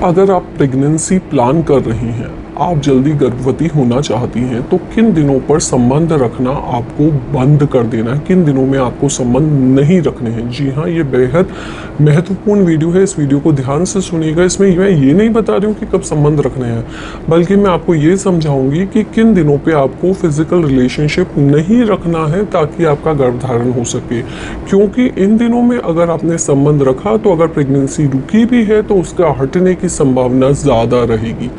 अगर आप pregnancy plan कर रही हैं, आप जल्दी गर्भवती होना चाहती हैं, तो किन दिनों पर संबंध रखना आपको बंद कर देना है, किन दिनों में आपको संबंध नहीं रखने हैं। जी हाँ, ये बेहद महत्वपूर्ण वीडियो है। इस वीडियो को ध्यान से सुनिएगा। इसमें मैं ये नहीं बता रही हूँ कि कब संबंध रखने हैं, बल्कि मैं आपको ये समझाऊंगी कि किन दिनों पे आपको फिजिकल रिलेशनशिप नहीं रखना है ताकि आपका गर्भधारण हो सके। क्योंकि इन दिनों में अगर आपने संबंध रखा तो अगर प्रेगनेंसी रुकी भी है तो उसका हटने की संभावना ज़्यादा रहेगी।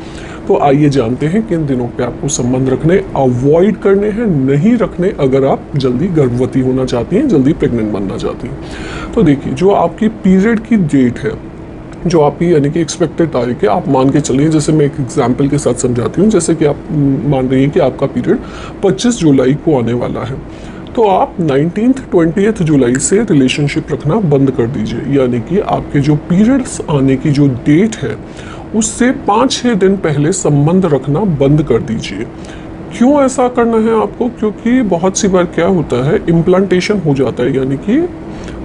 तो आइए जानते हैं किन दिनों पे आपको संबंध रखने अवॉइड करने हैं, नहीं रखने अगर आप जल्दी गर्भवती होना चाहती हैं, जल्दी प्रेग्नेंट बनना चाहती हैं। तो देखिए, जो आपकी पीरियड की डेट है, जो आपकी यानी कि एक्सपेक्टेड तारीख है, आप मान के चलिए, जैसे मैं एक एग्जांपल के साथ समझाती हूँ। जैसे कि आप मान रही हैं कि आपका पीरियड 25 जुलाई को आने वाला है, तो आप 19th-20th जुलाई से रिलेशनशिप रखना बंद कर दीजिए। यानी कि आपके जो पीरियड्स आने की जो डेट है उससे 5-6 दिन पहले संबंध रखना बंद कर दीजिए। क्यों ऐसा करना है आपको? क्योंकि बहुत सी बार क्या होता है, इम्प्लांटेशन हो जाता है, यानी कि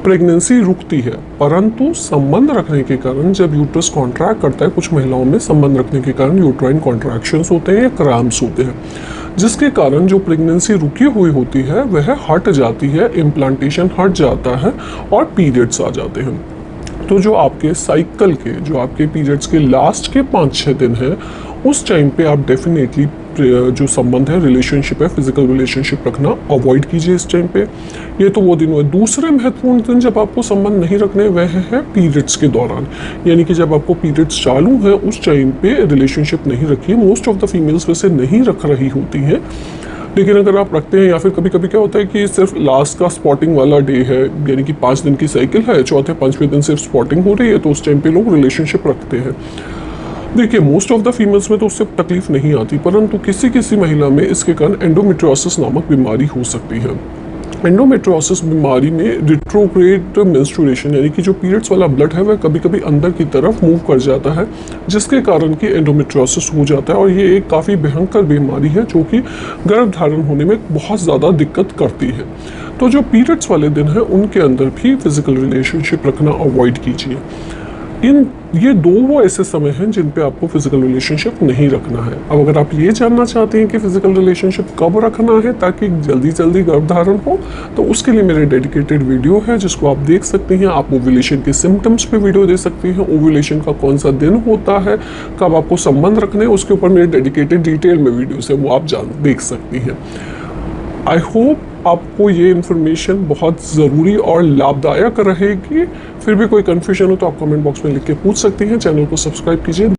प्रेगनेंसी रुकती है, परंतु संबंध रखने के कारण जब यूट्रस कॉन्ट्रैक्ट करता है, कुछ महिलाओं में संबंध रखने के कारण यूट्राइन कॉन्ट्रैक्शंस होते हैं या क्रैम्प्स होते हैं, जिसके कारण जो प्रेगनेंसी रुकी हुई होती है वह हट जाती है, इम्प्लांटेशन हट जाता है और पीरियड्स आ जाते हैं। तो जो आपके साइकिल के, जो आपके पीरियड्स के लास्ट के 5-6 दिन है, उस टाइम पे आप डेफिनेटली जो संबंध है, रिलेशनशिप है, फिजिकल रिलेशनशिप रखना अवॉइड कीजिए इस टाइम पे। ये तो वो दिन हुए। दूसरे महत्वपूर्ण दिन जब आपको संबंध नहीं रखने, वह है पीरियड्स के दौरान। यानी कि जब आपको पीरियड्स चालू है उस टाइम पे रिलेशनशिप नहीं रखिए। मोस्ट ऑफ द फीमेल्स वैसे नहीं रख रही होती हैं, लेकिन अगर आप रखते हैं, या फिर कभी कभी क्या होता है कि सिर्फ लास्ट का स्पॉटिंग वाला डे है, यानी कि 5 दिन की साइकिल है, चौथे 5वें दिन सिर्फ स्पॉटिंग हो रही है, तो उस टाइम पे लोग रिलेशनशिप रखते हैं। देखिए, मोस्ट ऑफ द फीमेल्स में तो उससे तकलीफ नहीं आती, परंतु किसी किसी महिला में इसके कारण एंडोमेट्रियोसिस नामक बीमारी हो सकती है। एंडोमेट्रियोसिस बीमारी में रिट्रोग्रेड मेंस्ट्रुएशन, यानी कि जो पीरियड्स वाला ब्लड है वह कभी कभी अंदर की तरफ मूव कर जाता है, जिसके कारण कि एंडोमेट्रियोसिस हो जाता है। और ये एक काफ़ी भयंकर बीमारी है जो कि गर्भधारण होने में बहुत ज़्यादा दिक्कत करती है। तो जो पीरियड्स वाले दिन हैं उनके अंदर भी फिजिकल रिलेशनशिप रखना अवॉइड कीजिए। ये दो वो ऐसे समय हैं जिन पे आपको फिजिकल रिलेशनशिप नहीं रखना है। अब अगर आप ये जानना चाहते हैं कि फिजिकल रिलेशनशिप कब रखना है ताकि जल्दी जल्दी गर्भधारण हो, तो उसके लिए मेरे डेडिकेटेड वीडियो है जिसको आप देख सकते हैं। आप ओव्यूलेशन के सिम्टम्स पे वीडियो दे सकते हैं, ओव्यूलेशन का कौन सा दिन होता है, कब आपको संबंध रखने हैं, उसके ऊपर मेरे डेडिकेटेड डिटेल में वीडियोस है, वो आप देख सकती हैं। आई होप आपको ये इन्फॉर्मेशन बहुत ज़रूरी और लाभदायक रहेगी। फिर भी कोई कन्फ्यूजन हो तो आप कमेंट बॉक्स में लिख के पूछ सकती हैं। चैनल को सब्सक्राइब कीजिए।